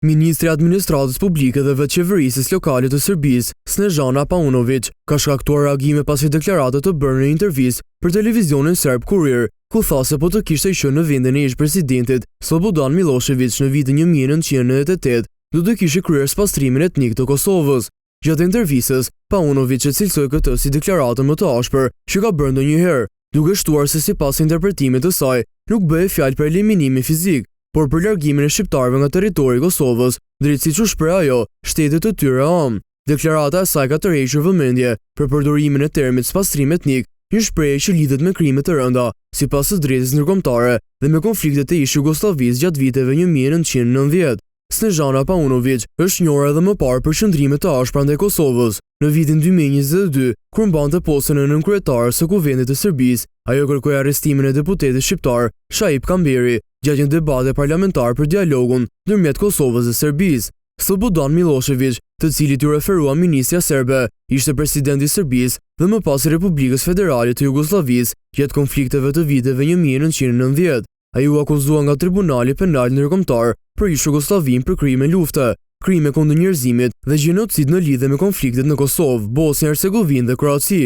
Ministri i Administratës Publike dhe Vetëqeverisë Lokale të Serbisë, Snežana Paunović, ka shkaktuar reagime pasi deklaratët të bërë në intervistë për televizionin serb Kurir, ku tha se po të kishte qenë në vendin e ish-presidentit Slobodan Milošević në vitin 1998, do të kishte kryer spastrimin etnik të Kosovës. Gjatë intervistës, Paunović e cilësoi këtë si deklaratën më të ashpër që ka bërë ndonjëherë, duke shtuar se sipas interpretimit të saj, nuk bëhej fjalë për eliminimin fizik, por për largimin e shqiptarëve nga territori i Kosovës, drejtësisht u shpreh ajo, shtetet e tyre am. Deklarata e saj ka tërhequr vëmendje për përdorimin e termit spastrim etnik, një shprehje që lidhet me krime të rënda, sipas së drejtës ndërkombëtare dhe me konfliktet e ish-Jugosllavisë gjatë viteve 1990. Snežana Paunović është njohur edhe më parë për qëndrime të ashpra ndaj Kosovës. Në vitin 2022, kur mbante postën e nënkryetare së Kuvendit të Serbisë, ajo kërkoi arrestimin e deputetit shqiptar Shaip Kamberi gjatë një debate parlamentar për dialogun ndërmjet Kosovës dhe Serbisë. Slobodan Milošević, të cilit u referua ministrja serbe, ishte presidenti i Serbisë dhe më pas i Republikës Federale të Jugosllavisë gjatë konflikteve të viteve 1990. Ai u akuzua nga Tribunali Penal Ndërkombëtar për ish-Jugosllavinë për krime lufte, krime kundër njerëzimit dhe gjenocid në lidhje me konfliktet në Kosovë, Bosnjë Hercegovinë dhe Kroaci.